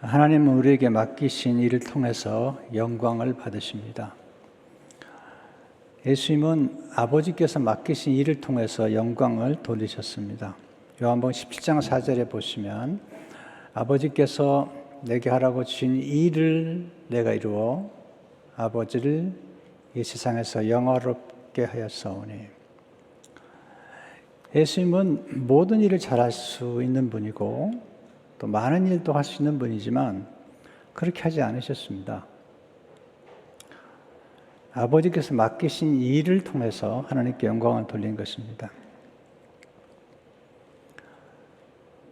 하나님은 우리에게 맡기신 일을 통해서 영광을 받으십니다. 예수님은 아버지께서 맡기신 일을 통해서 영광을 돌리셨습니다. 요한복음 17장 4절에 보시면 아버지께서 내게 하라고 주신 일을 내가 이루어 아버지를 이 세상에서 영화롭게 하였사오니. 예수님은 모든 일을 잘할 수 있는 분이고 또 많은 일도 할 수 있는 분이지만 그렇게 하지 않으셨습니다. 아버지께서 맡기신 일을 통해서 하나님께 영광을 돌린 것입니다.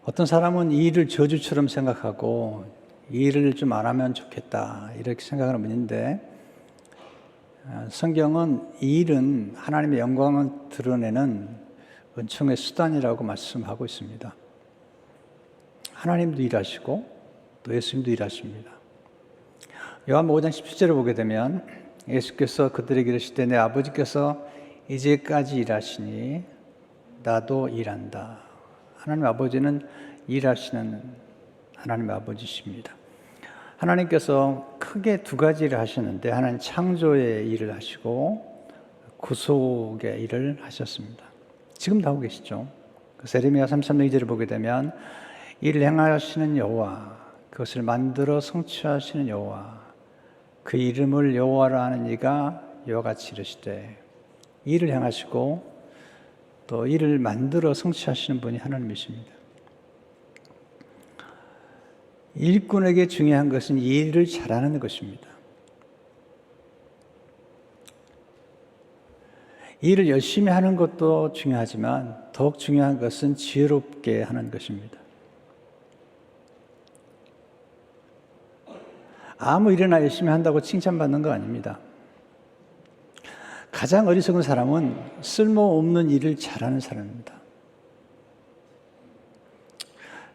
어떤 사람은 이 일을 저주처럼 생각하고 이 일을 좀 안 하면 좋겠다 이렇게 생각하는 분인데, 성경은 이 일은 하나님의 영광을 드러내는 은총의 수단이라고 말씀하고 있습니다. 하나님도 일하시고 또 예수님도 일하십니다. 요한복음 5장 17절을 보게 되면 예수께서 그들에게 이르시되 내 아버지께서 이제까지 일하시니 나도 일한다. 하나님 아버지는 일하시는 하나님 아버지십니다. 하나님께서 크게 두 가지 일을 하셨는데, 하나는 창조의 일을 하시고 구속의 일을 하셨습니다. 지금도 하고 계시죠. 에레미야 33장 2절을 보게 되면 이를 행하시는 여호와, 그것을 만들어 성취하시는 여호와, 그 이름을 여호와라 하는 이가 이와 같이 이르시되, 일을 행하시고 또 일을 만들어 성취하시는 분이 하나님이십니다. 일꾼에게 중요한 것은 이 일을 잘하는 것입니다. 일을 열심히 하는 것도 중요하지만 더욱 중요한 것은 지혜롭게 하는 것입니다. 아무 일이나 열심히 한다고 칭찬받는 거 아닙니다. 가장 어리석은 사람은 쓸모없는 일을 잘하는 사람입니다.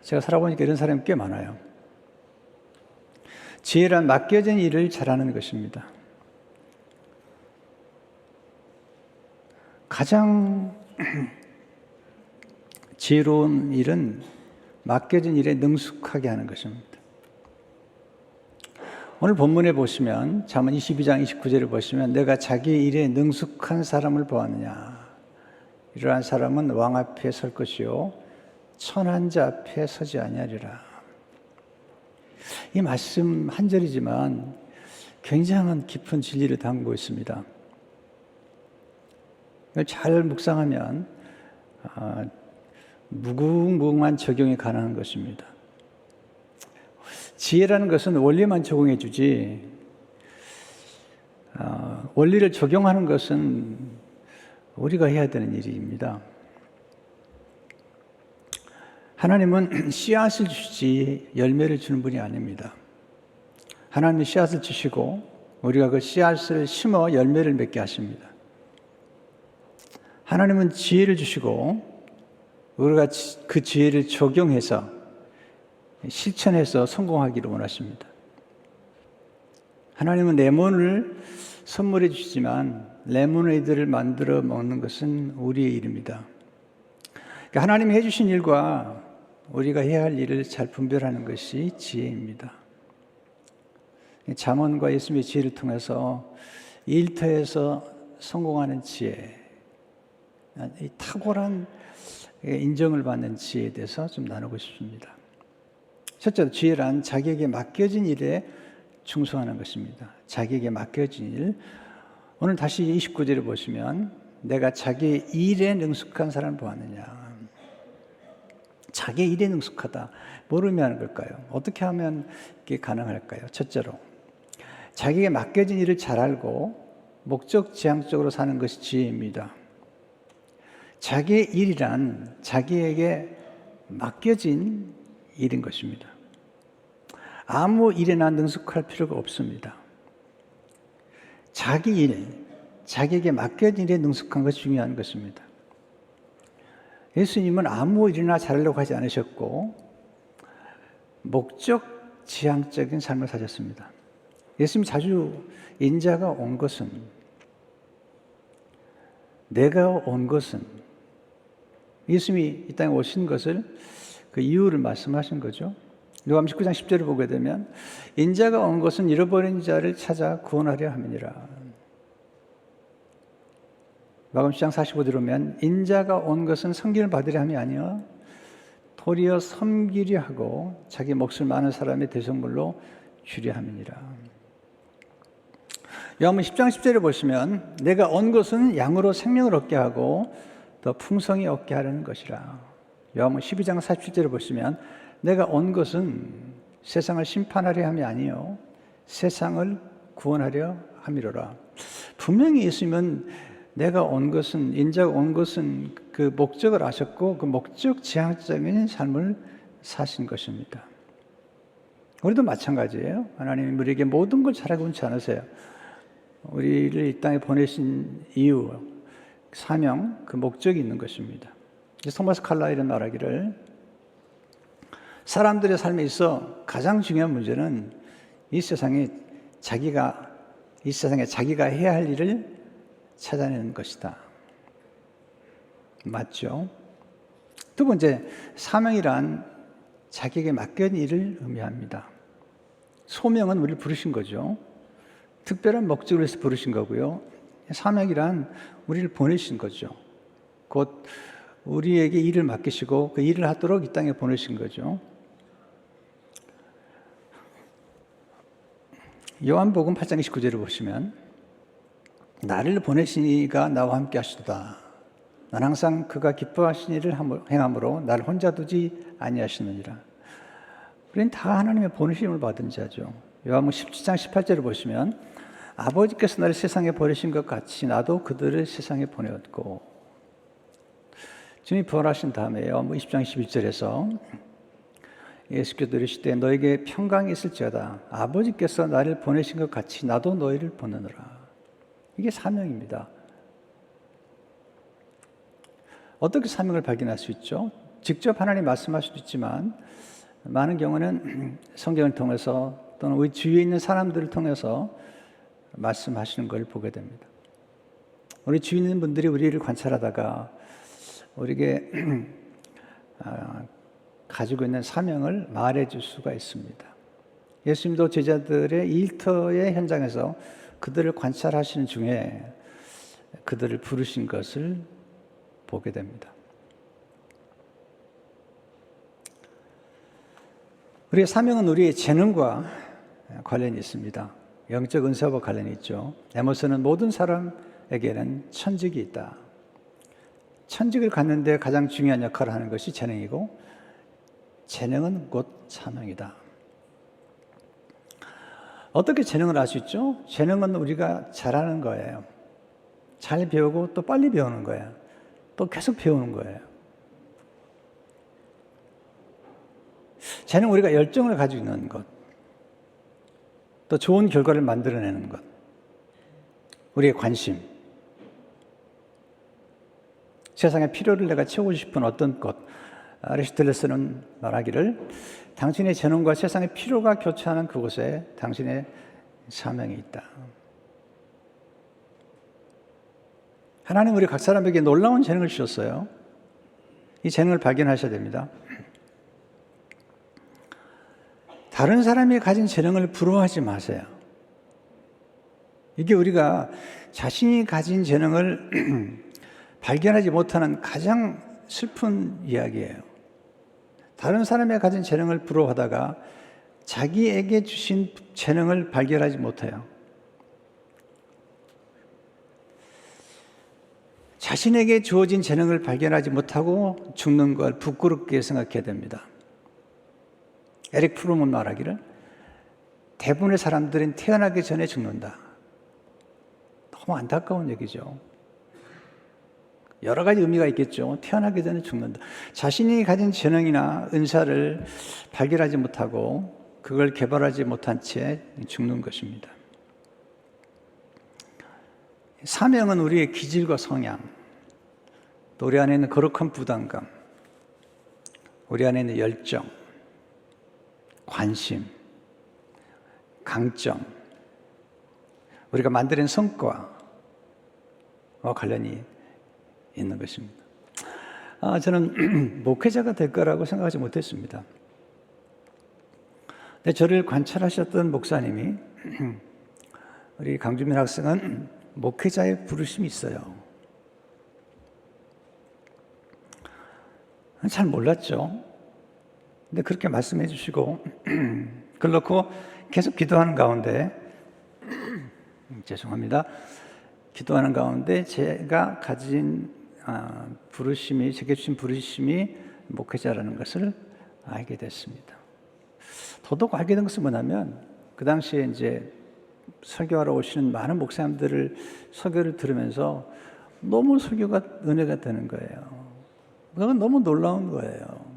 제가 살아보니까 이런 사람이 꽤 많아요. 지혜란 맡겨진 일을 잘하는 것입니다. 가장 지혜로운 일은 맡겨진 일에 능숙하게 하는 것입니다. 오늘 본문에 보시면 잠언 22장 29절을 보시면 내가 자기 일에 능숙한 사람을 보았느냐. 이러한 사람은 왕 앞에 설 것이요 천한 자 앞에 서지 아니하리라. 이 말씀 한 절이지만 굉장한 깊은 진리를 담고 있습니다. 잘 묵상하면 무궁무궁한 적용이 가능한 것입니다. 지혜라는 것은 원리만 적용해 주지, 원리를 적용하는 것은 우리가 해야 되는 일입니다. 하나님은 씨앗을 주시지 열매를 주는 분이 아닙니다. 하나님은 씨앗을 주시고 우리가 그 씨앗을 심어 열매를 맺게 하십니다. 하나님은 지혜를 주시고 우리가 그 지혜를 적용해서 실천해서 성공하기를 원하십니다. 하나님은 레몬을 선물해 주시지만 레모네이드를 만들어 먹는 것은 우리의 일입니다. 그러니까 하나님이 해주신 일과 우리가 해야 할 일을 잘 분별하는 것이 지혜입니다. 잠언과 예수님의 지혜를 통해서 일터에서 성공하는 지혜, 이 탁월한 인정을 받는 지혜에 대해서 좀 나누고 싶습니다. 첫째로 지혜란 자기에게 맡겨진 일에 충성하는 것입니다. 자기에게 맡겨진 일. 오늘 다시 29절을 보시면 내가 자기 일에 능숙한 사람을 보았느냐. 자기 일에 능숙하다. 뭘 의미하는 걸까요? 어떻게 하면 이게 가능할까요? 첫째로 자기에게 맡겨진 일을 잘 알고 목적지향적으로 사는 것이 지혜입니다. 자기의 일이란 자기에게 맡겨진 일인 것입니다. 아무 일에나 능숙할 필요가 없습니다. 자기 일, 자기에게 맡겨진 일에 능숙한 것이 중요한 것입니다. 예수님은 아무 일이나 잘하려고 하지 않으셨고 목적지향적인 삶을 사셨습니다. 예수님 자주 인자가 온 것은, 내가 온 것은, 예수님이 이 땅에 오신 것을 그 이유를 말씀하신 거죠. 요한복음 19장 10절을 보게 되면 인자가 온 것은 잃어버린 자를 찾아 구원하려 함이니라. 마가복음 10장 45절에 보면 인자가 온 것은 섬김을 받으려 함이 아니요 도리어 섬기려 하고 자기 몫을 많은 사람의 대성물로 주려 함이니라. 요한복음 10장 10절에 보시면 내가 온 것은 양으로 생명을 얻게 하고 더 풍성히 얻게 하려는 것이라. 요한복음 12장 47절에 보시면 내가 온 것은 세상을 심판하려 함이 아니요 세상을 구원하려 함이로라. 분명히 예수님은 내가 온 것은, 인자가 온 것은 그 목적을 아셨고 그 목적 지향적인 삶을 사신 것입니다. 우리도 마찬가지예요. 하나님이 우리에게 모든 걸 잘하고 있지 않으세요. 우리를 이 땅에 보내신 이유, 사명, 그 목적이 있는 것입니다. 토마스 칼라일은 말하기를 사람들의 삶에 있어 가장 중요한 문제는 이 세상에 자기가 해야 할 일을 찾아내는 것이다. 맞죠? 두 번째, 사명이란 자기에게 맡겨진 일을 의미합니다. 소명은 우리를 부르신 거죠. 특별한 목적을 위해서 부르신 거고요. 사명이란 우리를 보내신 거죠. 곧 우리에게 일을 맡기시고 그 일을 하도록 이 땅에 보내신 거죠. 요한복음 8장 29절을 보시면 나를 보내신 이가 나와 함께 하시도다. 난 항상 그가 기뻐하신 일을 행함으로 나를 혼자 두지 아니하시느니라. 우리는 다 하나님의 보내심을 받은 자죠. 요한복음 17장 18절을 보시면 아버지께서 나를 세상에 보내신 것 같이 나도 그들을 세상에 보내었고, 주님이 부활하신 다음에 요한복음 20장 21절에서 예수께서 이르시되 너에게 평강이 있을지어다. 아버지께서 나를 보내신 것 같이 나도 너희를 보내노라. 이게 사명입니다. 어떻게 사명을 발견할 수 있죠? 직접 하나님 말씀할 수도 있지만 많은 경우는 성경을 통해서 또는 우리 주위에 있는 사람들을 통해서 말씀하시는 걸 보게 됩니다. 우리 주위에 있는 분들이 우리를 관찰하다가 우리에게 가지고 있는 사명을 말해줄 수가 있습니다. 예수님도 제자들의 일터의 현장에서 그들을 관찰하시는 중에 그들을 부르신 것을 보게 됩니다. 우리의 사명은 우리의 재능과 관련이 있습니다. 영적 은사와 관련이 있죠. 에머슨은 모든 사람에게는 천직이 있다. 천직을 갖는 데 가장 중요한 역할을 하는 것이 재능이고 재능은 곧 사명이다. 어떻게 재능을 알 수 있죠? 재능은 우리가 잘하는 거예요. 잘 배우고 또 빨리 배우는 거예요. 또 계속 배우는 거예요. 재능은 우리가 열정을 가지고 있는 것, 또 좋은 결과를 만들어내는 것, 우리의 관심, 세상의 필요를 내가 채우고 싶은 어떤 것. 아리스토텔레스는 말하기를 당신의 재능과 세상의 필요가 교차하는 그곳에 당신의 사명이 있다. 하나님 우리 각 사람에게 놀라운 재능을 주셨어요. 이 재능을 발견하셔야 됩니다. 다른 사람이 가진 재능을 부러워하지 마세요. 이게 우리가 자신이 가진 재능을 발견하지 못하는 가장 슬픈 이야기예요. 다른 사람이 가진 재능을 부러워하다가 자기에게 주신 재능을 발견하지 못해요. 자신에게 주어진 재능을 발견하지 못하고 죽는 걸 부끄럽게 생각해야 됩니다. 에릭 프롬은 말하기를 대부분의 사람들은 태어나기 전에 죽는다. 너무 안타까운 얘기죠. 여러 가지 의미가 있겠죠. 태어나기 전에 죽는다. 자신이 가진 재능이나 은사를 발견하지 못하고 그걸 개발하지 못한 채 죽는 것입니다. 사명은 우리의 기질과 성향, 또 우리 안에 있는 거룩한 부담감, 우리 안에 있는 열정, 관심, 강점, 우리가 만드는 성과와 관련이 있는 것입니다. 저는 목회자가 될 거라고 생각하지 못했습니다. 근데 저를 관찰하셨던 목사님이 우리 강주민 학생은 목회자의 부르심이 있어요. 잘 몰랐죠. 근데 그렇게 말씀해 주시고 그걸 놓고 계속 기도하는 가운데 죄송합니다. 기도하는 가운데 제가 가진 부르심이, 제게 주신 부르심이 목회자라는 것을 알게 됐습니다. 더더욱 알게 된 것은 뭐냐면 그 당시에 이제 설교하러 오시는 많은 목사님들을 설교를 들으면서 너무 설교가 은혜가 되는 거예요. 그건 너무 놀라운 거예요.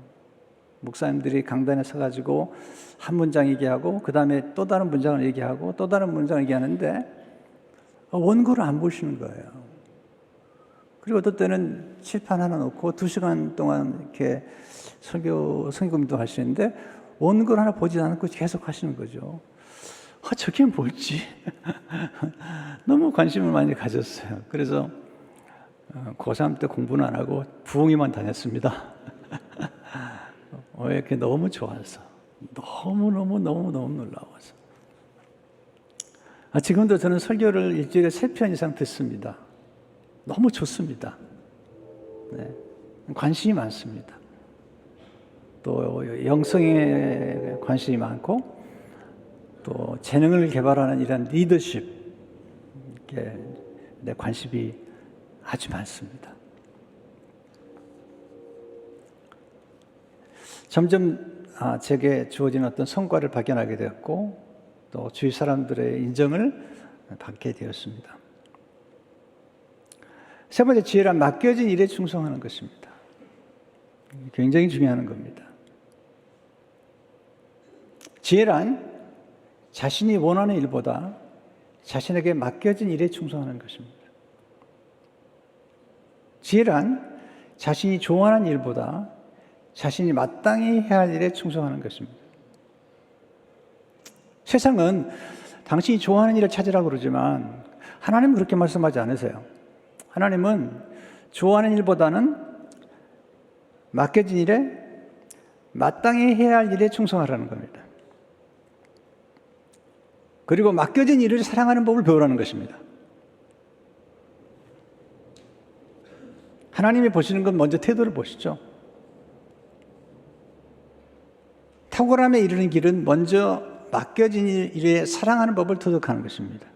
목사님들이 강단에 서가지고 한 문장 얘기하고 그 다음에 또 다른 문장을 얘기하고 또 다른 문장을 얘기하는데 원고를 안 보시는 거예요. 그리고 어떨 때는 칠판 하나 놓고 2시간 동안 이렇게 성경도 하시는데 원고를 하나 보지 않고 계속 하시는 거죠. 저게 뭘지 너무 관심을 많이 가졌어요. 그래서 고3 때 공부는 안 하고 부흥회만 다녔습니다. 이렇게 너무 좋아서 너무 놀라워서 지금도 저는 설교를 일주일에 3편 이상 듣습니다. 너무 좋습니다. 네. 관심이 많습니다. 또 영성에 관심이 많고 또 재능을 개발하는 이런 리더십 내 관심이 아주 많습니다. 점점 제게 주어진 어떤 성과를 발견하게 되었고 또 주위 사람들의 인정을 받게 되었습니다. 세 번째 지혜란 맡겨진 일에 충성하는 것입니다. 굉장히 중요한 겁니다. 지혜란 자신이 원하는 일보다 자신에게 맡겨진 일에 충성하는 것입니다. 지혜란 자신이 좋아하는 일보다 자신이 마땅히 해야 할 일에 충성하는 것입니다. 세상은 당신이 좋아하는 일을 찾으라고 그러지만 하나님은 그렇게 말씀하지 않으세요. 하나님은 좋아하는 일보다는 맡겨진 일에 마땅히 해야 할 일에 충성하라는 겁니다. 그리고 맡겨진 일을 사랑하는 법을 배우라는 것입니다. 하나님이 보시는 건 먼저 태도를 보시죠. 탁월함에 이르는 길은 먼저 맡겨진 일에 사랑하는 법을 터득하는 것입니다.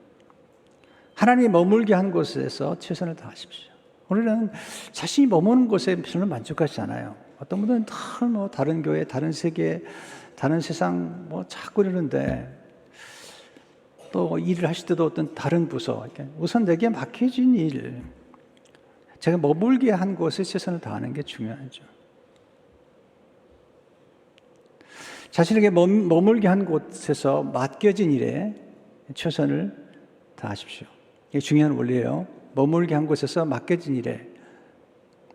하나님이 머물게 한 곳에서 최선을 다하십시오. 우리는 자신이 머무는 곳에 별로 만족하지 않아요. 어떤 분들은 다른 교회, 다른 세계, 다른 세상 자꾸 이러는데 또 일을 하실 때도 어떤 다른 부서, 우선 내게 맡겨진 일, 제가 머물게 한 곳에 최선을 다하는 게 중요하죠. 자신에게 머물게 한 곳에서 맡겨진 일에 최선을 다하십시오. 이게 중요한 원리예요. 머물게 한 곳에서 맡겨진 일에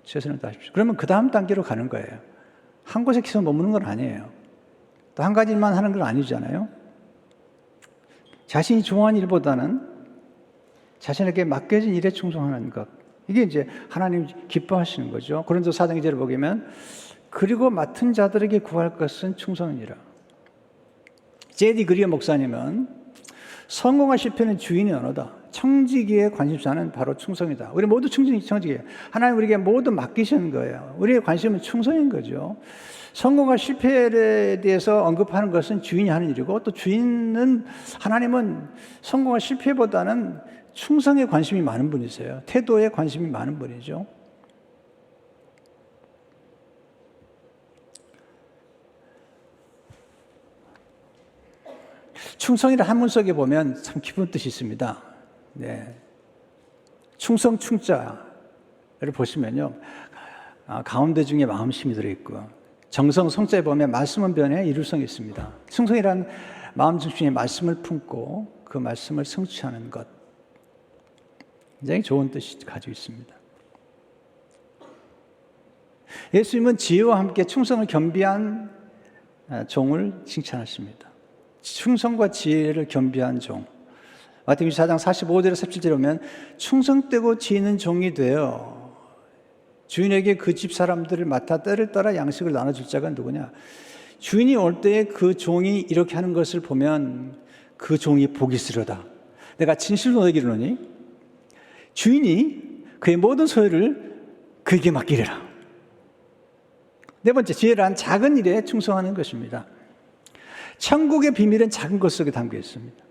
최선을 다하십시오. 그러면 그 다음 단계로 가는 거예요. 한 곳에 계속 머무는 건 아니에요. 또 한 가지만 하는 건 아니잖아요. 자신이 좋아하는 일보다는 자신에게 맡겨진 일에 충성하는 것. 이게 이제 하나님 기뻐하시는 거죠. 고린도 4장 2절을 보면 그리고 맡은 자들에게 구할 것은 충성이니라. 제디 그리어 목사님은 성공과 실패는 주인의 언어다. 청지기의 관심사는 바로 충성이다. 우리 모두 청지기예요. 하나님 우리에게 모두 맡기시는 거예요. 우리의 관심은 충성인 거죠. 성공과 실패에 대해서 언급하는 것은 주인이 하는 일이고 또 하나님은 성공과 실패보다는 충성에 관심이 많은 분이세요. 태도에 관심이 많은 분이죠. 충성이라는 한문 속에 보면 참 기쁜 뜻이 있습니다. 네. 충성 충자를 보시면요. 가운데 중에 마음심이 들어있고 정성 성자에 보면 말씀은 변해 이룰성이 있습니다. 충성이란 마음 중심에 말씀을 품고 그 말씀을 성취하는 것. 굉장히 좋은 뜻이 가지고 있습니다. 예수님은 지혜와 함께 충성을 겸비한 종을 칭찬하십니다. 충성과 지혜를 겸비한 종. 마태복음 4장 45절에서 17절에 보면 충성되고 지혜 있는 종이 되어 주인에게 그 집 사람들을 맡아 때를 따라 양식을 나눠줄 자가 누구냐? 주인이 올 때 그 종이 이렇게 하는 것을 보면 그 종이 복이 있으려다. 내가 진실로 너에게 이르노니 주인이 그의 모든 소유를 그에게 맡기리라. 네 번째, 지혜란 작은 일에 충성하는 것입니다. 천국의 비밀은 작은 것 속에 담겨 있습니다.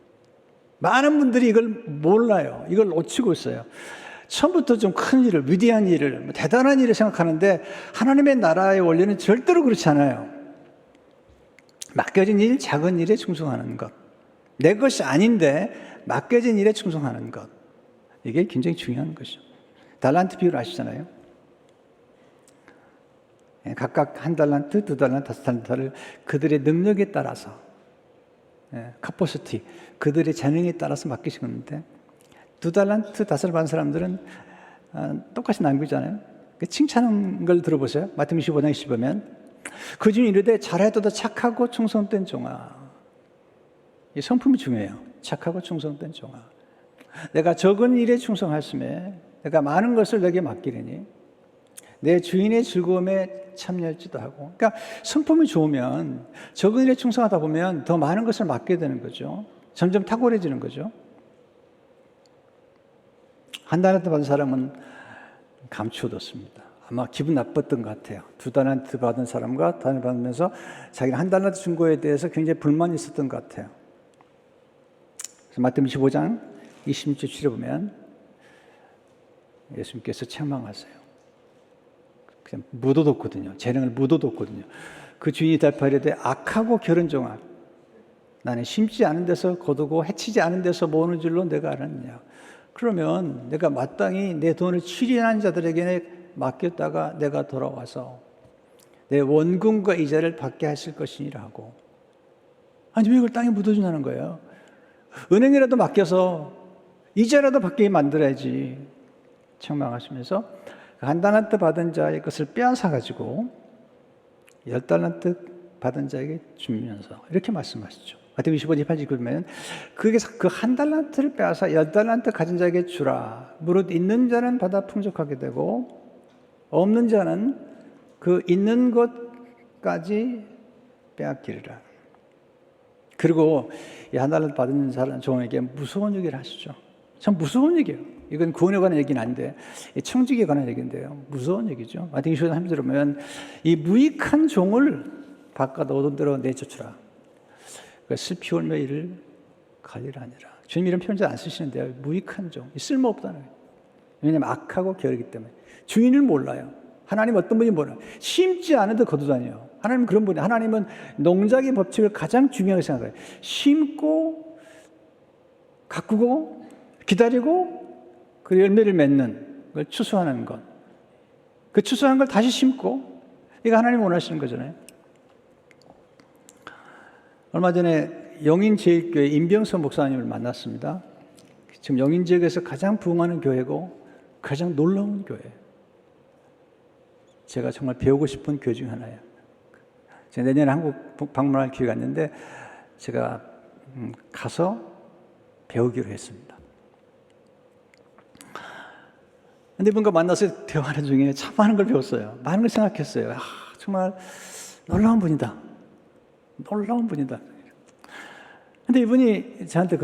많은 분들이 이걸 몰라요. 이걸 놓치고 있어요. 처음부터 좀 큰 일을, 위대한 일을, 대단한 일을 생각하는데 하나님의 나라의 원리는 절대로 그렇지 않아요. 맡겨진 일, 작은 일에 충성하는 것. 내 것이 아닌데 맡겨진 일에 충성하는 것. 이게 굉장히 중요한 것이죠. 달란트 비율 아시잖아요. 각각 1달란트, 2달란트, 5달란트를 그들의 능력에 따라서, 카포시티, 그들의 재능에 따라서 맡기시는데 2달란트, 5을 받은 사람들은 똑같이 남기잖아요. 칭찬한 걸 들어보세요. 마태복음 25장 20보면 그 중에 이르되 잘해도 착하고 충성된 종아. 이 성품이 중요해요. 착하고 충성된 종아. 내가 적은 일에 충성하심에 내가 많은 것을 내게 맡기리니 내 주인의 즐거움에 참여할지도 하고. 그러니까 성품이 좋으면 적은 일에 충성하다 보면 더 많은 것을 맡게 되는 거죠. 점점 탁월해지는 거죠. 1달란트 받은 사람은 감추어뒀습니다. 아마 기분 나빴던 것 같아요. 2달란트 받은 사람과 2달란트 받으면서 자기는 1달란트 준 거에 대해서 굉장히 불만이 있었던 것 같아요. 그래서 마태복음 15장 26절에 보면 예수님께서 책망하세요. 그냥 묻어뒀거든요. 재능을 묻어뒀거든요. 그 주인이 대답하려되 악하고 게으른 종아, 나는 심지 않은 데서 거두고 해치지 않은 데서 모으는 줄로 내가 알았느냐. 그러면 내가 마땅히 내 돈을 출인한 자들에게 맡겼다가 내가 돌아와서 내 원금과 이자를 받게 하실 것이니라 하고. 아니 왜 이걸 땅에 묻어주냐는 거예요. 은행이라도 맡겨서 이자라도 받게 만들어야지. 책망하시면서 1달란트 받은 자의 것을 빼앗아 가지고 10달란트 받은 자에게 주면서 이렇게 말씀하시죠. 마태복음 25장 28절 보면 그게 그 1달란트를 빼앗아 10달란트 가진 자에게 주라. 무릇 있는 자는 받아 풍족하게 되고 없는 자는 그 있는 것까지 빼앗기리라. 그리고 이 1달란트 받은 사람 종에게 무서운 얘기를 하시죠. 참 무서운 얘기예요. 이건 구원에 관한 얘기는 아닌데 청지기에 관한 얘기인데요. 무서운 얘기죠. 마태복음 25장 30절에 보면 이 무익한 종을 바깥 오던 대로 내쫓으라. 슬피 울며 이를 가리라 하니라. 주님 이런 표현 잘 안 쓰시는데요. 무익한 종, 쓸모없다는 거예요. 왜냐하면 악하고 게으르기 때문에. 주인을 몰라요. 하나님 어떤 분이 몰라요. 심지 않은데 거두다녀요. 하나님은 그런 분이에요. 하나님은 농작의 법칙을 가장 중요하게 생각해요. 심고 가꾸고 기다리고 그 열매를 맺는 걸 추수하는 것. 그 추수한 걸 다시 심고, 이거 하나님 원하시는 거잖아요. 얼마 전에 영인제일교회 임병선 목사님을 만났습니다. 지금 영인 지역에서 가장 부흥하는 교회고 가장 놀라운 교회. 제가 정말 배우고 싶은 교회 중 하나예요. 제가 내년에 한국 방문할 기회가 있는데 제가 가서 배우기로 했습니다. 근데 이분과 만나서 대화하는 중에 참 많은 걸 배웠어요. 많은 걸 생각했어요. 정말 놀라운 분이다. 놀라운 분이다. 근데 이분이 저한테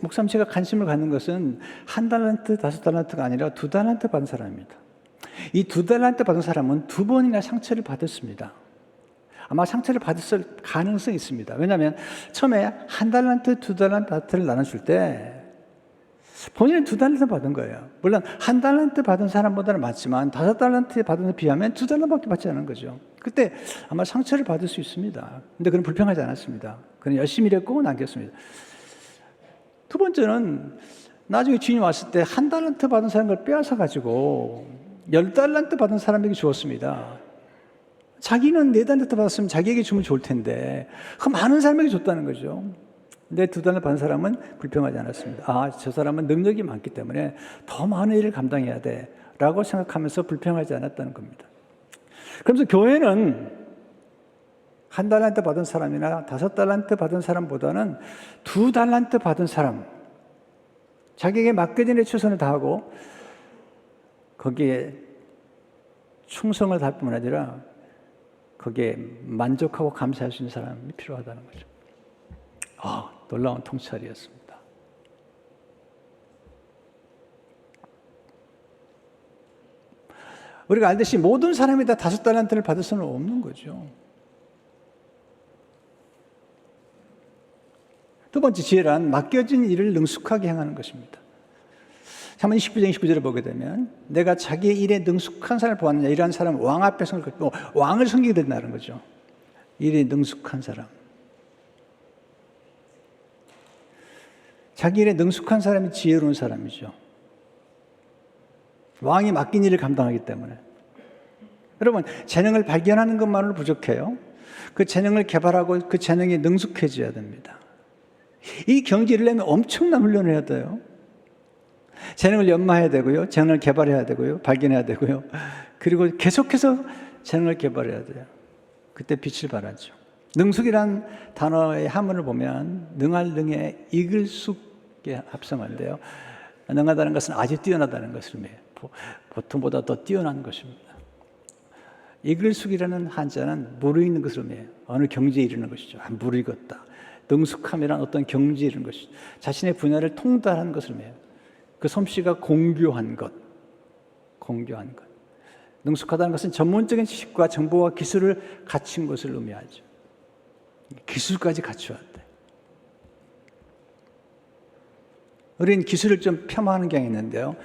목사님 제가 관심을 갖는 것은 1달란트, 5달란트가 아니라 2달란트 받은 사람입니다. 이 2달란트 받은 사람은 2번이나 상처를 받았습니다. 아마 상처를 받았을 가능성이 있습니다. 왜냐하면 처음에 1달란트, 2달란트를 나눠줄 때 본인은 2달란트 받은 거예요. 물론 1달란트 받은 사람보다는 많지만 5달란트 받은 데 비하면 2달란트밖에 받지 않은 거죠. 그때 아마 상처를 받을 수 있습니다. 근데 그는 불평하지 않았습니다. 그는 열심히 일했고 남겼습니다. 두 번째는 나중에 주인이 왔을 때 1달란트 받은 사람 걸 빼앗아 가지고 10달란트 받은 사람에게 주었습니다. 자기는 4달란트 받았으면 자기에게 주면 좋을 텐데 그 많은 사람에게 줬다는 거죠. 근데 2달란트 받은 사람은 불평하지 않았습니다. 저 사람은 능력이 많기 때문에 더 많은 일을 감당해야 돼 라고 생각하면서 불평하지 않았다는 겁니다. 그러면서 교회는 1달란트 받은 사람이나 5달란트 받은 사람보다는 2달란트 받은 사람, 자기에게 맡겨진 일에 최선을 다하고 거기에 충성을 다할 뿐만 아니라 거기에 만족하고 감사할 수 있는 사람이 필요하다는 거죠. 놀라운 통찰이었습니다. 우리가 알듯이 모든 사람이 다 5달란트를 받을 수는 없는 거죠. 두 번째 지혜란 맡겨진 일을 능숙하게 행하는 것입니다. 잠언 29장 29절을 보게 되면 내가 자기의 일에 능숙한 사람을 보았느냐, 이러한 사람은 왕 앞에서 왕을 섬기게 된다는 거죠. 일에 능숙한 사람. 자기 일에 능숙한 사람이 지혜로운 사람이죠. 왕이 맡긴 일을 감당하기 때문에. 여러분, 재능을 발견하는 것만으로 부족해요. 그 재능을 개발하고 그 재능에 능숙해져야 됩니다. 이 경지를 내면 엄청난 훈련을 해야 돼요. 재능을 연마해야 되고요. 재능을 개발해야 되고요. 발견해야 되고요. 그리고 계속해서 재능을 개발해야 돼요. 그때 빛을 발하죠. 능숙이란 단어의 한문을 보면 능할 능에 이글숙에 합성한데요. 능하다는 것은 아주 뛰어나다는 것을 의미해요. 보통보다 더 뛰어난 것입니다. 이글숙이라는 한자는 무르익는 것을 의미해요. 어느 경지에 이르는 것이죠. 무르익었다. 능숙함이란 어떤 경지에 이르는 것이죠. 자신의 분야를 통달하는 것을 의미해요. 그 솜씨가 공교한 것. 공교한 것. 능숙하다는 것은 전문적인 지식과 정보와 기술을 갖춘 것을 의미하죠. 기술까지 갖춰야 돼. 우리는 기술을 좀 폄하하는 경향이 있는데요.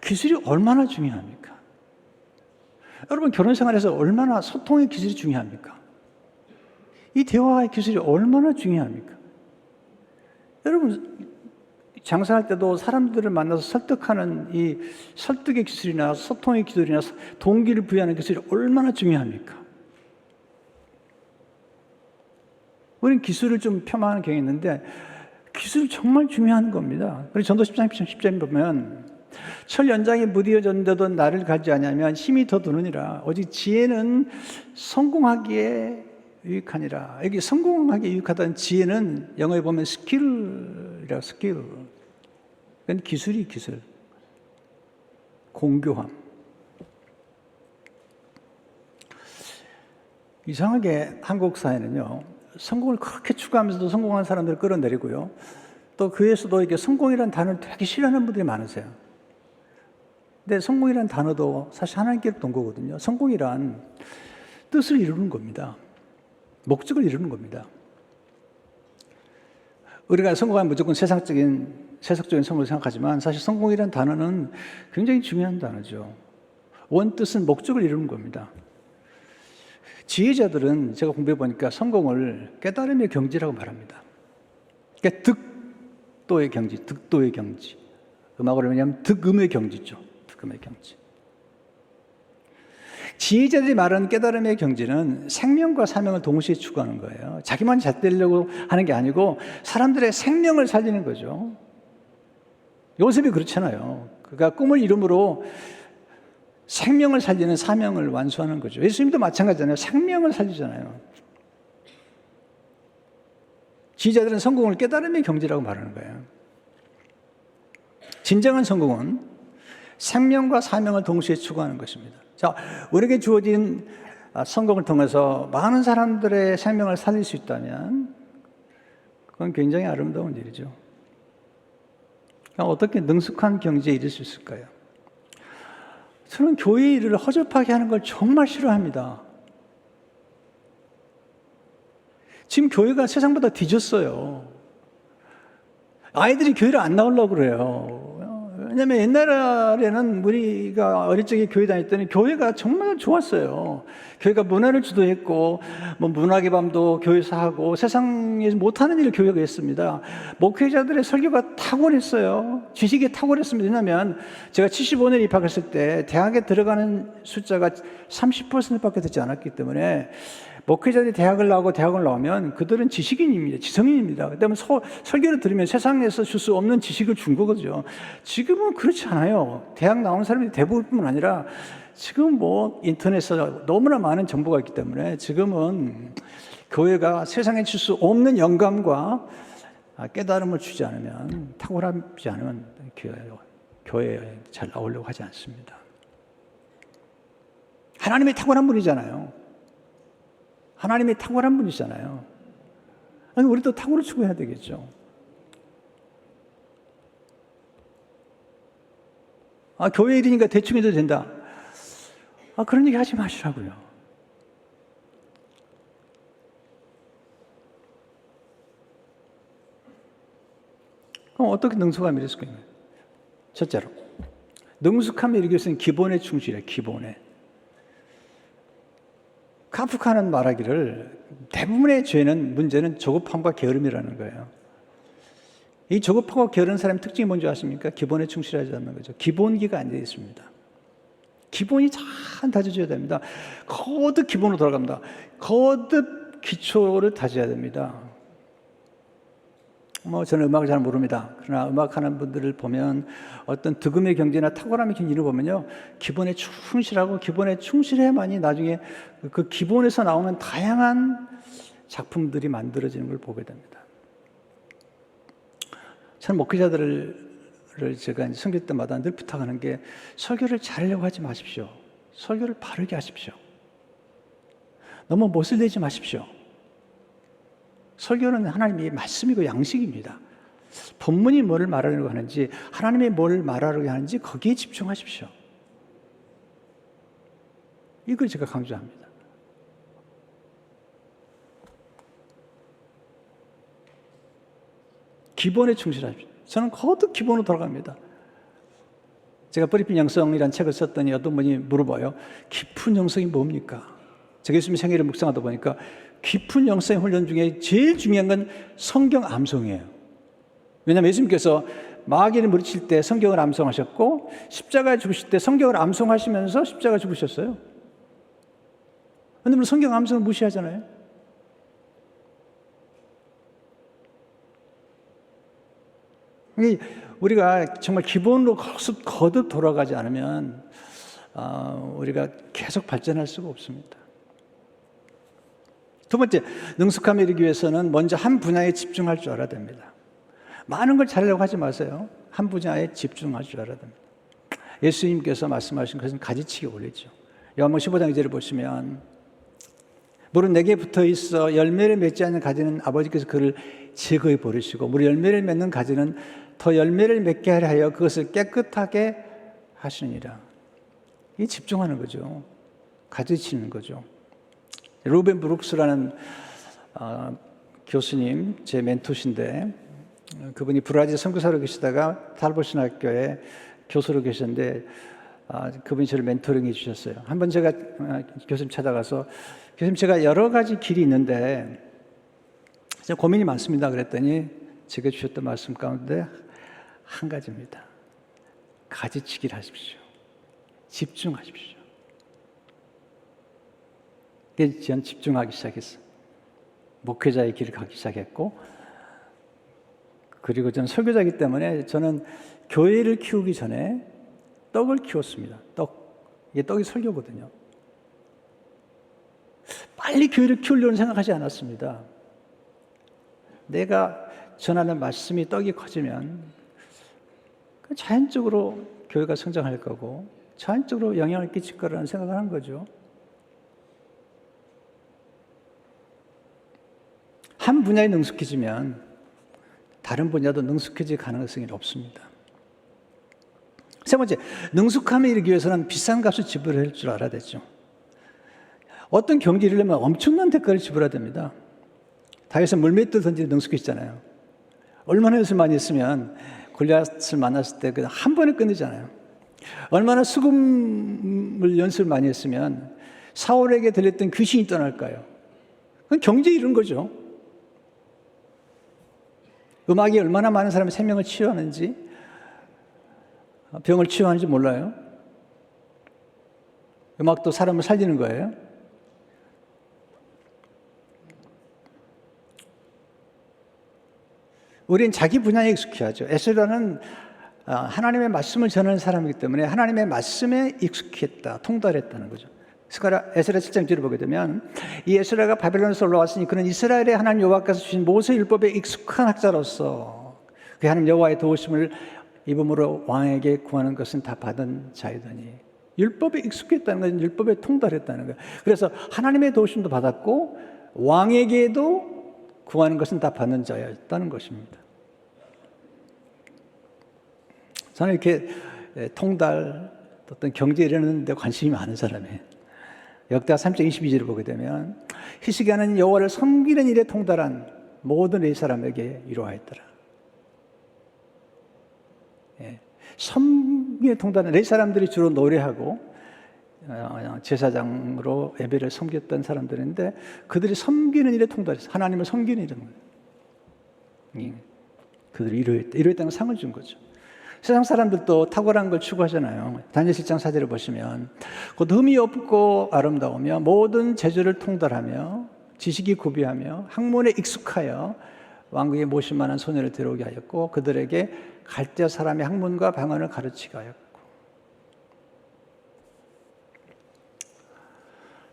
기술이 얼마나 중요합니까? 여러분, 결혼 생활에서 얼마나 소통의 기술이 중요합니까? 이 대화의 기술이 얼마나 중요합니까? 여러분, 장사할 때도 사람들을 만나서 설득하는 이 설득의 기술이나 소통의 기술이나 동기를 부여하는 기술이 얼마나 중요합니까? 우리는 기술을 좀 폄하하는 경향이 있는데 기술이 정말 중요한 겁니다. 그래서 전도 10장 10절에 보면 철 연장에 무디어졌는데도 나를 가지 아니하면 힘이 더 드느니라. 오직 지혜는 성공하기에 유익하니라. 여기 성공하기에 유익하다는 지혜는 영어에 보면 스킬이라 스킬. 그건 기술이 기술. 공교함. 이상하게 한국 사회는요, 성공을 그렇게 추구하면서도 성공한 사람들을 끌어내리고요, 또 그에서도 이게 성공이라는 단어를 되게 싫어하는 분들이 많으세요. 근데 성공이라는 단어도 사실 하나님께로 온 거거든요. 성공이란 뜻을 이루는 겁니다. 목적을 이루는 겁니다. 우리가 성공하면 무조건 세상적인 성공을 생각하지만 사실 성공이라는 단어는 굉장히 중요한 단어죠. 원뜻은 목적을 이루는 겁니다. 지혜자들은 제가 공부해 보니까 성공을 깨달음의 경지라고 말합니다. 그러니까 득도의 경지, 득도의 경지. 음악으로 하면 득음의 경지죠. 득음의 경지. 지혜자들이 말하는 깨달음의 경지는 생명과 사명을 동시에 추구하는 거예요. 자기만 잘 되려고 하는 게 아니고 사람들의 생명을 살리는 거죠. 요셉이 그렇잖아요. 그가 꿈을 이름으로 생명을 살리는 사명을 완수하는 거죠. 예수님도 마찬가지잖아요. 생명을 살리잖아요. 지혜자들은 성공을 깨달음의 경지라고 말하는 거예요. 진정한 성공은 생명과 사명을 동시에 추구하는 것입니다. 자, 우리에게 주어진 성공을 통해서 많은 사람들의 생명을 살릴 수 있다면 그건 굉장히 아름다운 일이죠. 어떻게 능숙한 경지에 이를 수 있을까요? 저는 교회 일을 허접하게 하는 걸 정말 싫어합니다. 지금 교회가 세상보다 뒤졌어요. 아이들이 교회를 안 나오려고 그래요. 왜냐하면 옛날에는 우리가 어릴 적에 교회 다닐 때는 교회가 정말 좋았어요. 교회가 문화를 주도했고 문학의 밤도 교회에서 하고 세상에서 못하는 일을 교회가 했습니다. 목회자들의 설교가 탁월했어요. 지식이 탁월했습니다. 왜냐하면 제가 75년에 입학했을 때 대학에 들어가는 숫자가 30%밖에 되지 않았기 때문에 목회자들이 대학을 나오면 그들은 지식인입니다. 지성인입니다. 그다음에 설교를 들으면 세상에서 줄 수 없는 지식을 준 거거든요. 지금은 그렇지 않아요. 대학 나온 사람이 대부분뿐만 아니라 지금 인터넷에 너무나 많은 정보가 있기 때문에 지금은 교회가 세상에 줄 수 없는 영감과 깨달음을 주지 않으면, 탁월하지 않으면 교회에 잘 나오려고 하지 않습니다. 하나님의 탁월한 분이잖아요. 하나님이 탁월한 분이잖아요. 아니, 우리도 탁월을 추구해야 되겠죠. 교회 일이니까 대충 해도 된다. 그런 얘기 하지 마시라고요. 그럼 어떻게 능숙함이 이룰 수가 있나요? 첫째로, 능숙함이 이루기 위해서는 기본에 충실해, 기본에. 카프카는 말하기를 대부분의 문제는 조급함과 게으름이라는 거예요. 이 조급하고 게으른 사람의 특징이 뭔지 아십니까? 기본에 충실하지 않는 거죠. 기본기가 안 되어 있습니다. 기본이 잘 다져져야 됩니다. 거듭 기본으로 돌아갑니다. 거듭 기초를 다져야 됩니다. 저는 음악을 잘 모릅니다. 그러나 음악하는 분들을 보면 어떤 득음의 경지나 탁월함의 경지를 보면요, 기본에 충실하고 기본에 충실해야만이 나중에 그 기본에서 나오는 다양한 작품들이 만들어지는 걸 보게 됩니다. 저는 목회자들을 제가 설교 때마다 늘 부탁하는 게, 설교를 잘하려고 하지 마십시오. 설교를 바르게 하십시오. 너무 못을 내지 마십시오. 설교는 하나님의 말씀이고 양식입니다. 본문이 뭘 말하려고 하는지, 하나님이 뭘 말하려고 하는지 거기에 집중하십시오. 이걸 제가 강조합니다. 기본에 충실하십시오. 저는 거듭 기본으로 돌아갑니다. 제가 뿌리핀 영성이라는 책을 썼더니 어떤 분이 물어봐요. 깊은 영성이 뭡니까? 제가 예수님 생애를 묵상하다 보니까 깊은 영성 훈련 중에 제일 중요한 건 성경 암송이에요. 왜냐하면 예수님께서 마귀를 물리칠 때 성경을 암송하셨고, 십자가에 죽으실 때 성경을 암송하시면서 십자가에 죽으셨어요. 그런데 우리 성경 암송을 무시하잖아요. 우리가 정말 기본으로 거듭 돌아가지 않으면 우리가 계속 발전할 수가 없습니다. 두 번째, 능숙함에 이르기 위해서는 먼저 한 분야에 집중할 줄 알아야 됩니다. 많은 걸 잘하려고 하지 마세요. 한 분야에 집중할 줄 알아야 됩니다. 예수님께서 말씀하신 것은 가지치기 원리죠. 요한복음 15장 2절을 보시면, 물은 내게 붙어 있어 열매를 맺지 않는 가지는 아버지께서 그를 제거해 버리시고, 물이 열매를 맺는 가지는 더 열매를 맺게 하려 하여 그것을 깨끗하게 하시니라. 이 집중하는 거죠. 가지치는 거죠. 루벤 브룩스라는 교수님, 제 멘토신데, 그분이 브라질 선교사로 계시다가 탈버슨 학교에 교수로 계셨는데, 그분이 저를 멘토링해 주셨어요. 한번 제가 교수님 찾아가서, 교수님, 제가 여러 가지 길이 있는데 고민이 많습니다. 그랬더니 제가 주셨던 말씀 가운데 한 가지입니다. 가지치기를 하십시오. 집중하십시오. 그래서 저는 집중하기 시작했어요. 목회자의 길을 가기 시작했고, 그리고 저는 설교자이기 때문에 저는 교회를 키우기 전에 떡을 키웠습니다. 이게 떡이 설교거든요. 빨리 교회를 키우려고 생각하지 않았습니다. 내가 전하는 말씀이 떡이 커지면 자연적으로 교회가 성장할 거고 자연적으로 영향을 끼칠 거라는 생각을 한 거죠. 한 분야에 능숙해지면 다른 분야도 능숙해질 가능성이 높습니다. 세 번째, 능숙함에 이르기 위해서는 비싼 값을 지불할 줄 알아야 되죠. 어떤 경기를 하려면 엄청난 대가를 지불해야 됩니다. 다윗은 물맷돌 던지는 능숙했잖아요. 얼마나 연습을 많이 했으면 골리앗을 만났을 때 그냥 한 번에 끝내잖아요. 얼마나 수금을 연습을 많이 했으면 사울에게 들렸던 귀신이 떠날까요? 그건 경제 이런 거죠. 음악이 얼마나 많은 사람의 생명을 치유하는지, 병을 치유하는지 몰라요. 음악도 사람을 살리는 거예요. 우리는 자기 분야에 익숙해야죠. 에스라는 하나님의 말씀을 전하는 사람이기 때문에 하나님의 말씀에 익숙했다, 통달했다는 거죠. 에스라 7장 뒤를 보게 되면, 이 에스라가 바벨론에서 올라왔으니 그는 이스라엘의 하나님 여호와께서 주신 모세 율법에 익숙한 학자로서 그 하나님 여호와의 도우심을 입음으로 왕에게 구하는 것은 다 받은 자이더니, 율법에 익숙했다는 것은 율법에 통달했다는 거예요. 그래서 하나님의 도우심도 받았고 왕에게도 구하는 것은 다 받는 자였다는 것입니다. 저는 이렇게 통달, 어떤 경제 이러는 데 관심이 많은 사람이에요. 역대하 3장 22절을 보게 되면 히스기야는 여호와를 섬기는 일에 통달한 모든 이 사람에게 위로하였더라. 섬기는 통달은 이 사람들이 주로 노래하고 제사장으로 예배를 섬겼던 사람들인데 그들이 섬기는 일에 통달했어요. 하나님을 섬기는 일은 그들이 이루었다는 상을 준 거죠. 세상 사람들도 탁월한 걸 추구하잖아요. 다니엘 7장 4절을 보시면 곧 흠이 없고 아름다우며 모든 재주를 통달하며 지식이 구비하며 학문에 익숙하여 왕궁에 모실 만한 소녀를 데려오게 하였고 그들에게 갈대아 사람의 학문과 방언을 가르치게 하였고.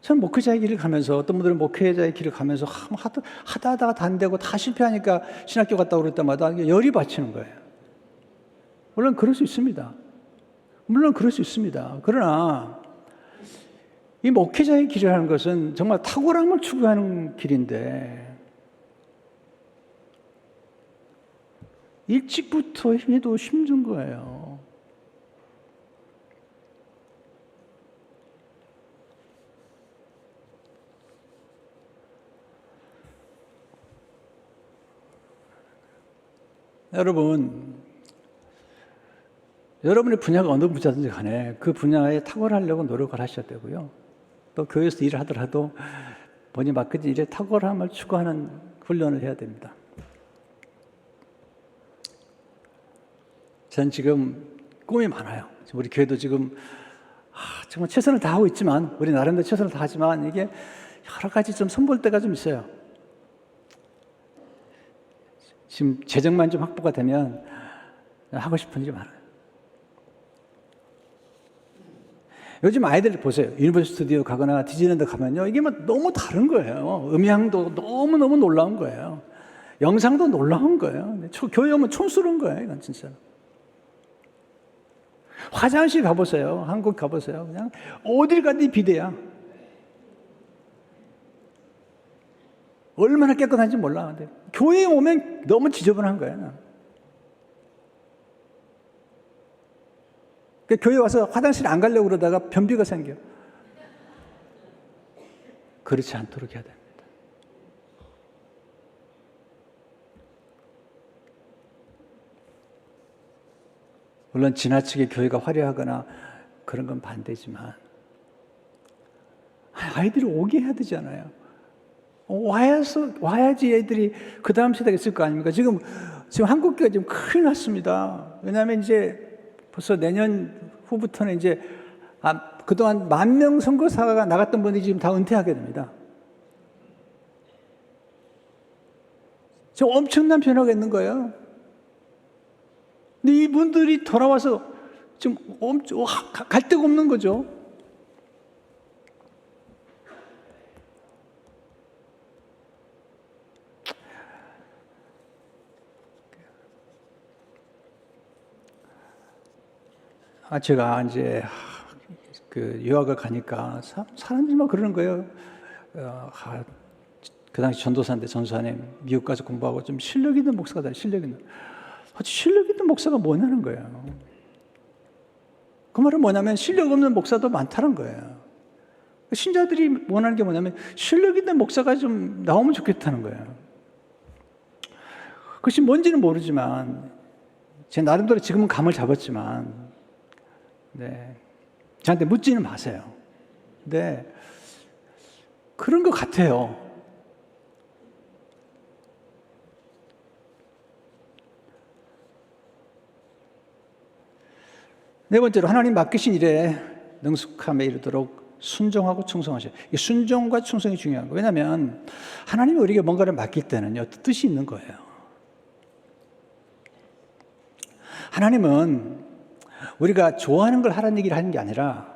저는 목회자의 길을 가면서 어떤 분들은 목회자의 길을 가면서 하다가 다 안 되고 다 실패하니까 신학교 갔다 올 때마다 열이 받치는 거예요. 물론 그럴 수 있습니다. 그러나 이 목회자의 길이라는 것은 정말 탁월함을 추구하는 길인데 일찍부터 해도 힘든 거예요. 여러분의 분야가 어느 분야든지 간에 그 분야에 탁월하려고 노력을 하셔야 되고요. 또 교회에서 일을 하더라도 본인이 맡겨진 일에 탁월함을 추구하는 훈련을 해야 됩니다. 저는 지금 꿈이 많아요. 우리 교회도 지금 정말 최선을 다하고 있지만 우리 나름대로 최선을 다하지만 이게 여러 가지 좀 손볼 때가 좀 있어요. 지금 재정만 좀 확보가 되면 하고 싶은 일이 많아요. 요즘 아이들 보세요. 유니버설 스튜디오 가거나 디즈니랜드 가면요. 이게 막 너무 다른 거예요. 음향도 너무너무 놀라운 거예요. 영상도 놀라운 거예요. 교회 오면 촌스러운 거예요. 이건 진짜. 화장실 가보세요. 한국 가보세요. 그냥 어딜 가든지 비데야. 얼마나 깨끗한지 몰라. 근데 교회에 오면 너무 지저분한 거예요. 교회 와서 화장실 안 가려고 그러다가 변비가 생겨. 그렇지 않도록 해야 됩니다. 물론 지나치게 교회가 화려하거나 그런 건 반대지만 아이들이 오게 해야 되잖아요. 와야지 애들이 그 다음 세대가 있을 거 아닙니까? 지금 한국교회가 지금 큰일 났습니다. 왜냐하면 이제 벌써 내년 후부터는 이제 그동안 10,000명 선교사가 나갔던 분들이 지금 다 은퇴하게 됩니다. 지금 엄청난 변화가 있는 거예요. 근데 이분들이 돌아와서 지금 갈 데가 없는 거죠. 제가 이제 유학을 가니까 사람들이 막 그러는 거예요. 그 당시 전도사인데 전도사님 미국 가서 공부하고 좀 실력 있는 목사가 돼. 실력 있는 목사가 뭐냐는 거예요. 그 말은 뭐냐면 실력 없는 목사도 많다는 거예요. 신자들이 원하는 게 뭐냐면 실력 있는 목사가 좀 나오면 좋겠다는 거예요. 그것이 뭔지는 모르지만 제 나름대로 지금은 감을 잡았지만 저한테 묻지는 마세요. 근데 그런 것 같아요. 네 번째로 하나님 맡기신 일에 능숙함에 이르도록 순종하고 충성하셔요. 이 순종과 충성이 중요한 거예요. 왜냐하면 하나님이 우리에게 뭔가를 맡길 때는요, 뜻이 있는 거예요. 하나님은 우리가 좋아하는 걸 하라는 얘기를 하는 게 아니라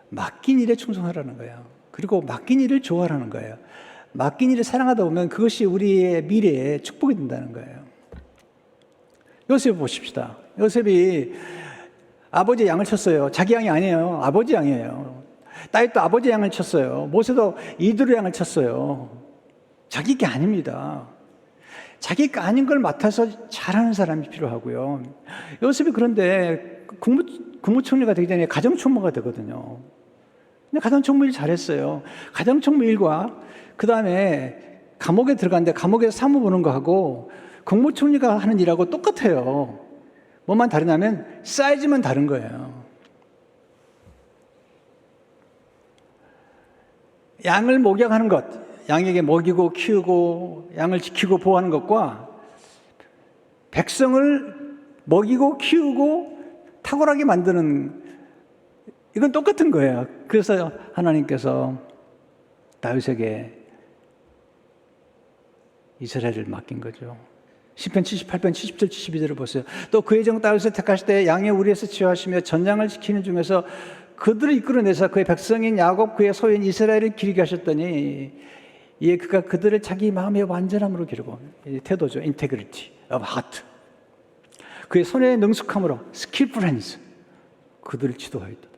맡긴 일에 충성하라는 거예요. 그리고 맡긴 일을 좋아하라는 거예요. 맡긴 일을 사랑하다 보면 그것이 우리의 미래에 축복이 된다는 거예요. 요셉 보십시다. 요셉이 아버지 양을 쳤어요. 자기 양이 아니에요. 아버지 양이에요. 다윗도 아버지 양을 쳤어요. 모세도 이드로 양을 쳤어요. 자기 게 아닙니다. 자기가 아닌 걸 맡아서 잘하는 사람이 필요하고요. 요셉이 그런데 국무총리가 되기 전에 가정총무가 되거든요. 근데 가정총무 일 잘했어요. 가정총무 일과 그 다음에 감옥에 들어갔는데 감옥에서 사무 보는 거 하고 국무총리가 하는 일하고 똑같아요. 뭐만 다르냐면 사이즈만 다른 거예요. 양을 목양하는 것, 양에게 먹이고 키우고 양을 지키고 보호하는 것과 백성을 먹이고 키우고 탁월하게 만드는, 이건 똑같은 거예요. 그래서 하나님께서 다윗에게 이스라엘을 맡긴 거죠. 시편 78편 70절 72절을 보세요. 또 그의 종 다윗을 택하실 때 양의 우리에서 치유하시며 전장을 지키는 중에서 그들을 이끌어내서 그의 백성인 야곱 그의 소유인 이스라엘을 기르게 하셨더니 이에 그가 그들을 자기 마음의 완전함으로 기르고, 태도죠. integrity of heart. 그의 손의 능숙함으로 skillful hands, 그들을 지도하였다.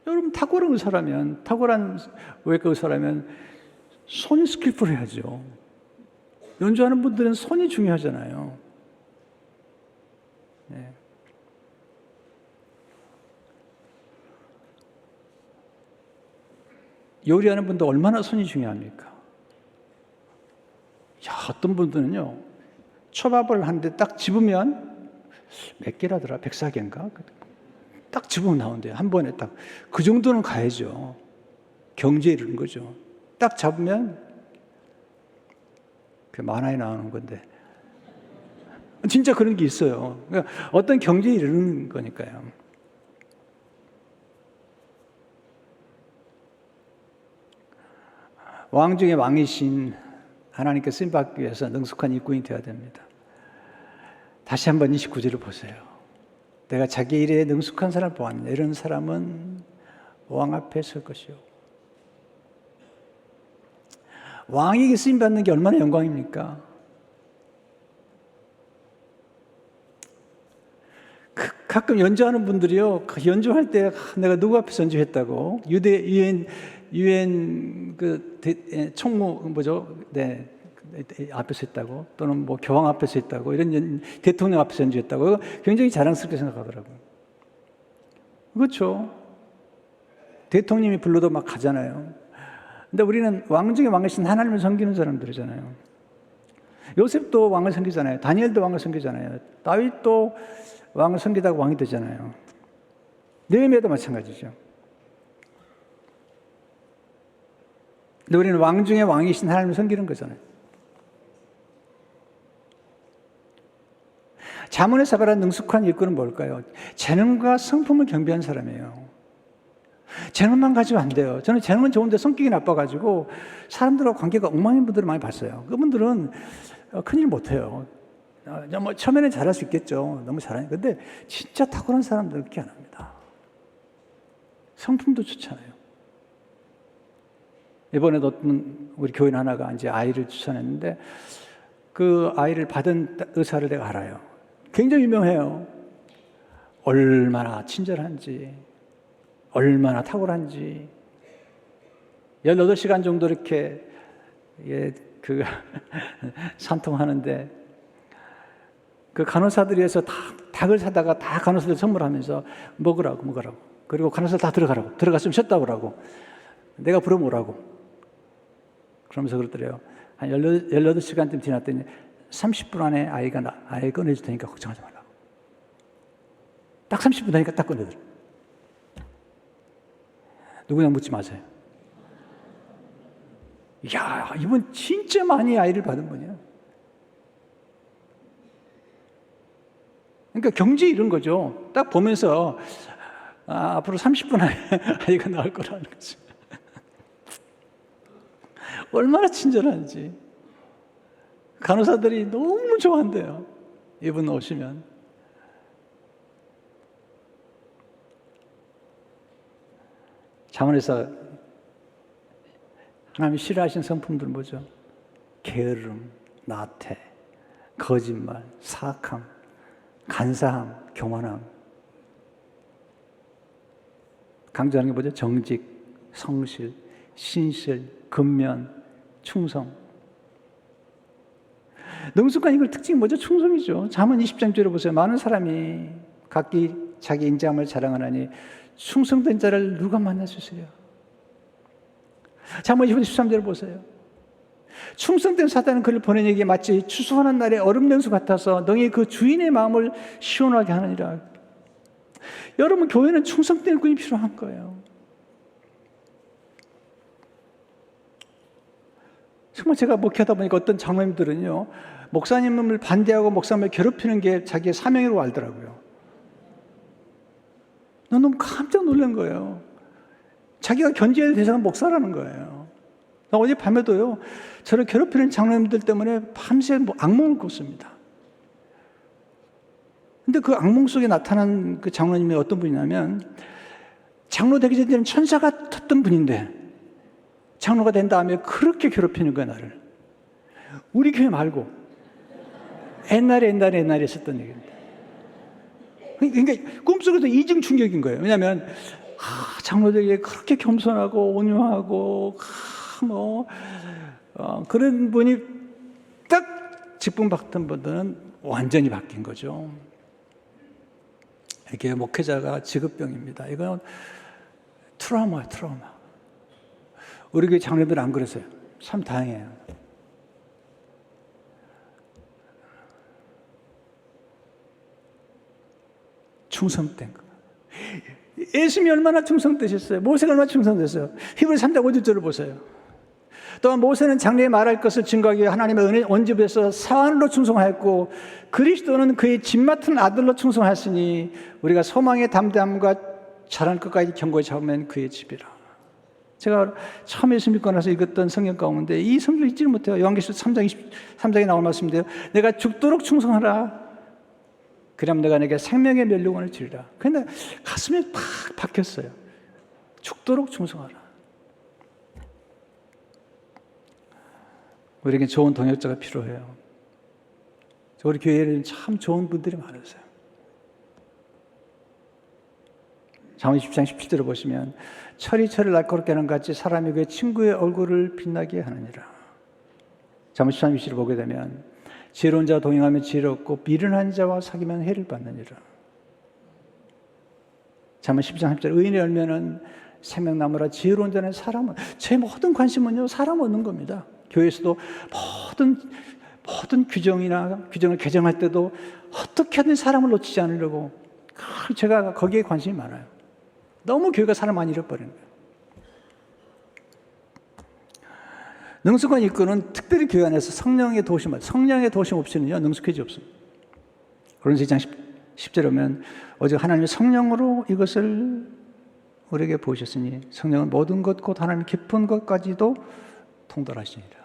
여러분, 탁월한 의사라면, 탁월한 외과 의사라면 손이 스킬풀 해야죠. 연주하는 분들은 손이 중요하잖아요. 네. 요리하는 분도 얼마나 손이 중요합니까? 야, 어떤 분들은요, 초밥을 하는데 딱 집으면 몇 개라더라? 104개인가? 딱 집으면 나온대요. 한 번에 딱. 그 정도는 가야죠. 경제에 이르는 거죠. 딱 잡으면 그 만화에 나오는 건데 진짜 그런 게 있어요. 그러니까 어떤 경제에 이르는 거니까요. 왕 중에 왕이신 하나님께 쓰임받기 위해서 능숙한 일꾼이 되어야 됩니다. 다시 한번 29절을 보세요. 내가 자기 일에 능숙한 사람을 보았느냐. 이런 사람은 왕 앞에 설 것이요. 왕에게 쓰임받는 게 얼마나 영광입니까? 가끔 연주하는 분들이요, 연주할 때 내가 누구 앞에서 연주했다고, 유엔 총무 뭐죠? 네, 앞에서 했다고, 또는 뭐 교황 앞에서 했다고, 이런 대통령 앞에서 연주했다고 굉장히 자랑스럽게 생각하더라고요. 그렇죠. 대통령이 불러도 막 가잖아요. 근데 우리는 왕 중에 왕이신 하나님을 섬기는 사람들이잖아요. 요셉도 왕을 섬기잖아요. 다니엘도 왕을 섬기잖아요. 다윗도 왕을 섬기다가 왕이 되잖아요. 느헤미야도 마찬가지죠. 근데 우리는 왕 중에 왕이신 하나님을 섬기는 거잖아요. 자문에서 말하는 능숙한 일꾼은 뭘까요? 재능과 성품을 경비한 사람이에요. 재능만 가지고 안 돼요. 저는 재능은 좋은데 성격이 나빠가지고 사람들하고 관계가 엉망인 분들을 많이 봤어요. 그분들은 큰일 못해요. 뭐 처음에는 잘할 수 있겠죠. 너무 잘하니까. 근데 진짜 탁월한 사람들은 그렇게 안 합니다. 성품도 좋잖아요. 이번에도 어떤 우리 교인 하나가 이제 아이를 추천했는데 그 아이를 받은 의사를 내가 알아요. 굉장히 유명해요. 얼마나 친절한지, 얼마나 탁월한지. 18시간 정도 이렇게 산통하는데 그 간호사들이 해서 닭을 사다가 다 간호사들 선물하면서 먹으라고. 그리고 간호사 다 들어갔으면 쉬었다 오라고. 내가 부르면 그러면서 그러더래요. 한 18시간쯤 지났더니 30분 안에 아이 꺼내줄 테니까 걱정하지 말라고. 딱 30분 하니까 딱 꺼내더래요. 누구냐 묻지 마세요. 이야, 이분 진짜 많이 아이를 받은 분이야. 그러니까 경제 이런 거죠. 딱 보면서 앞으로 30분 안에 아이가 나올 거라는 거죠. 얼마나 친절한지. 간호사들이 너무 좋아한대요. 이분 오시면. 자문에서 하나님이 싫어하신 성품들은 뭐죠? 게으름, 나태, 거짓말, 사악함, 간사함, 교만함. 강조하는 게 뭐죠? 정직, 성실, 신실, 근면, 충성. 능숙한 이걸 특징이 뭐죠? 충성이죠. 잠언 20장 보세요. 많은 사람이 각기 자기 인자함을 자랑하나니 충성된 자를 누가 만나주세요. 잠언 20장 13절 보세요. 충성된 사단은 그를 보내니게 마치 추수하는 날의 얼음 냉수 같아서 능히 그 주인의 마음을 시원하게 하느니라. 여러분, 교회는 충성된 일꾼이 필요한 거예요. 정말 제가 목회하다 보니까 어떤 장로님들은요, 목사님을 반대하고 목사님을 괴롭히는 게 자기의 사명이라고 알더라고요. 난 너무 깜짝 놀란 거예요. 자기가 견제해야 될 대상은 목사라는 거예요. 나 어제 밤에도요, 저를 괴롭히는 장로님들 때문에 밤새 악몽을 꿨습니다. 근데 그 악몽 속에 나타난 그 장로님이 어떤 분이냐면, 장로 되기 전에는 천사 같았던 분인데, 장로가 된 다음에 그렇게 괴롭히는 거야, 나를. 우리 교회 말고, 옛날에 있었던 얘기입니다. 그러니까 꿈속에서 이중 충격인 거예요. 왜냐하면, 장로들에게 그렇게 겸손하고 온유하고, 그런 분이 딱 직분 받던 분들은 완전히 바뀐 거죠. 이게 목회자가 직업병입니다. 이건 트라우마야, 트라우마. 우리 교회 장로들은 안 그러세요. 참 다행이에요. 충성된 거. 예수님이 얼마나 충성되셨어요? 모세가 얼마나 충성됐어요? 히브리 3장 5절을 보세요. 또한 모세는 장래에 말할 것을 증거하기 위해 하나님의 언집에서 사환으로 충성하였고 그리스도는 그의 집 맡은 아들로 충성하였으니 우리가 소망의 담대함과 잘할 것까지 견고히 잡으면 그의 집이라. 제가 처음 예수 믿고 나서 읽었던 성경 가운데 이 성경을 읽지를 못해요. 요한계시록 3장 23장에 나온 말씀인데요. 내가 죽도록 충성하라. 그럼 내가 내게 생명의 멸류관을 주리라. 근데 가슴이 팍 박혔어요. 죽도록 충성하라. 우리에게 좋은 동역자가 필요해요. 우리 교회에는 참 좋은 분들이 많으세요. 잠언 10장 17절을 보시면 철이 철을 날카롭게 하는 같이 사람이 그의 친구의 얼굴을 빛나게 하느니라. 잠언 13장 20절을 보게 되면 지혜로운 자와 동행하면 지혜롭고 미련한 자와 사귀면 해를 받느니라. 잠언 12장 10절 의인의 열매는 생명나무라 지혜로운 자는 사람은 제 모든 관심은요 사람 얻는 겁니다. 교회에서도 모든 규정을 개정할 때도 어떻게 하든 사람을 놓치지 않으려고 제가 거기에 관심이 많아요. 너무 교회가 사람 많이 잃어버리는 거예요. 능숙한 일꾼은 특별히 교회 안에서 성령의 도우심 없이는요 능숙해지 없습니다. 그런서 2장 10절에 보면 오직 하나님의 성령으로 이것을 우리에게 보이셨으니 성령은 모든 것 곧 하나님의 깊은 것까지도 통달하시니라.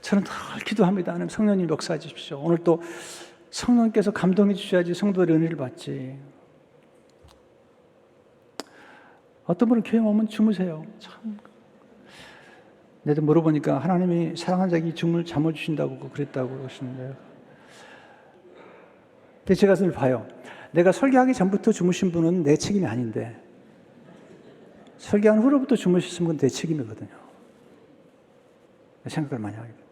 저는 늘 기도합니다. 하나님 성령님 역사해 주십시오. 오늘 또 성령께서 감동해 주셔야지 성도들의 은혜를 받지. 어떤 분은 교회 오면 주무세요. 참. 내가 물어보니까 하나님이 사랑하는 자에게 죽음을 잠을 주신다고 그랬다고 하시는데요. 근데 제가 늘 봐요. 내가 설교하기 전부터 주무신 분은 내 책임이 아닌데 설교한 후로부터 주무셨으면 그건 내 책임이거든요. 생각을 많이 하게 돼요.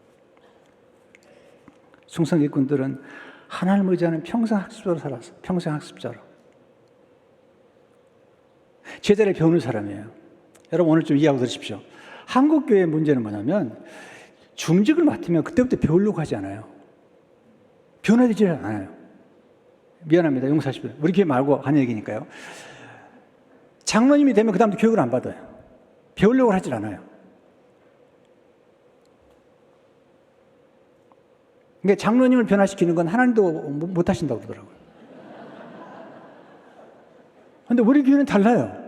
충성 일꾼들은 하나님을 의지하는 평생 학습자로 살았어요. 평생 학습자로. 제자를 배우는 사람이에요. 여러분 오늘 좀 이해하고 들으십시오. 한국 교회의 문제는 뭐냐면 중직을 맡으면 그때부터 배우려고 하지 않아요. 변화되지 않아요. 미안합니다. 용서하십시오. 우리 교회 말고 하는 얘기니까요. 장로님이 되면 그 다음부터 교육을 안 받아요. 배우려고 하질 않아요. 그러니까 장로님을 변화시키는 건 하나님도 못 하신다고 그러더라고요. 그런데 우리 교회는 달라요.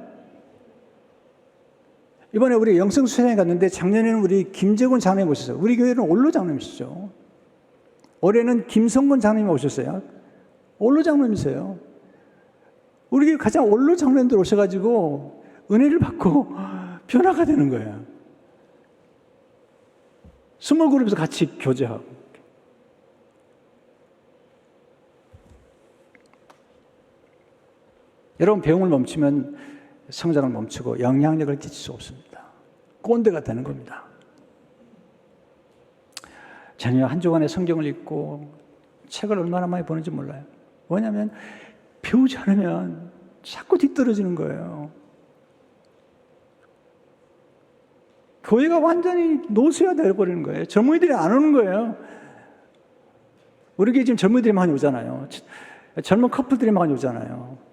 이번에 우리 영성수련회 갔는데 작년에는 우리 김재곤 장로님 오셨어요. 우리 교회는 올로 장로님이시죠. 올해는 김성곤 장로님 오셨어요. 올로 장로님이세요. 우리 교회 가장 올로 장로님들 오셔가지고 은혜를 받고 변화가 되는 거예요. 스몰 그룹에서 같이 교제하고. 여러분, 배움을 멈추면 성장을 멈추고 영향력을 끼칠 수 없습니다. 꼰대가 되는 겁니다. 자녀 한 주간의 성경을 읽고 책을 얼마나 많이 보는지 몰라요. 왜냐하면 배우지 않으면 자꾸 뒤떨어지는 거예요. 교회가 완전히 노쇠가 되어버리는 거예요. 젊은이들이 안 오는 거예요. 우리 교회 지금 젊은이들이 많이 오잖아요. 젊은 커플들이 많이 오잖아요.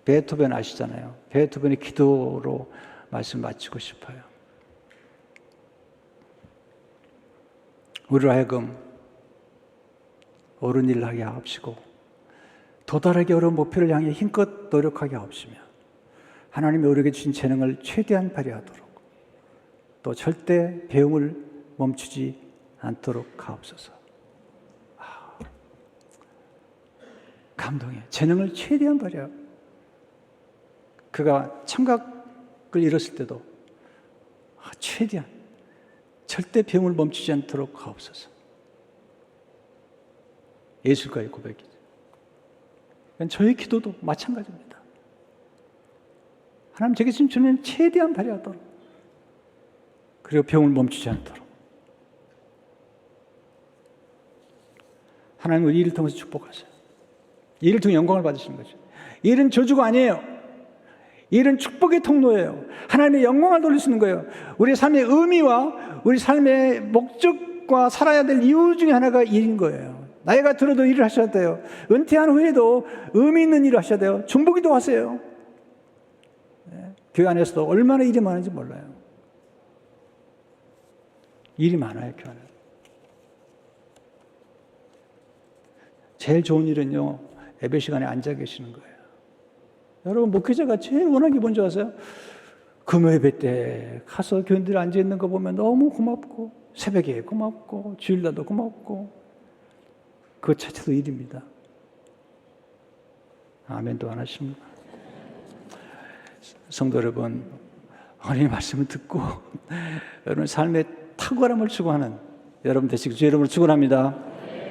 베토벤 아시잖아요. 베토벤의 기도로 말씀 마치고 싶어요. 우리로 하여금 옳은 일을 하게 하옵시고 도달하기 어려운 목표를 향해 힘껏 노력하게 하옵시며 하나님이 우리에게 주신 재능을 최대한 발휘하도록 또 절대 배움을 멈추지 않도록 하옵소서. 감동해. 재능을 최대한 발휘하고 그가 청각을 잃었을 때도 최대한 절대 배움을 멈추지 않도록 하옵소서. 예술가의 고백이죠. 저의 기도도 마찬가지입니다. 하나님 제게 주신 주는 최대한 발휘하도록 그리고 배움을 멈추지 않도록 하나님은 이 일을 통해서 축복하세요. 이 일을 통해 영광을 받으시는 거죠. 이 일은 저주가 아니에요. 이 일은 축복의 통로예요. 하나님의 영광을 돌릴 수 있는 거예요. 우리의 삶의 의미와 우리 삶의 목적과 살아야 될 이유 중에 하나가 일인 거예요. 나이가 들어도 일을 하셔야 돼요. 은퇴한 후에도 의미 있는 일을 하셔야 돼요. 중보기도 하세요. 네. 교회 안에서도 얼마나 일이 많은지 몰라요. 일이 많아요, 교회 안에. 제일 좋은 일은요, 예배 시간에 앉아 계시는 거예요. 여러분, 목회자가 제일 원하는 게 뭔지 아세요? 금요 예배 때 가서 교인들 앉아 있는 거 보면 너무 고맙고 새벽에 고맙고 주일날도 고맙고 그것 자체도 일입니다. 아멘도 안 하십니까? 성도 여러분, 하나님의 말씀을 듣고 여러분 삶의 탁월함을 추구하는 여러분 되시길 주 이름으로 축원합니다.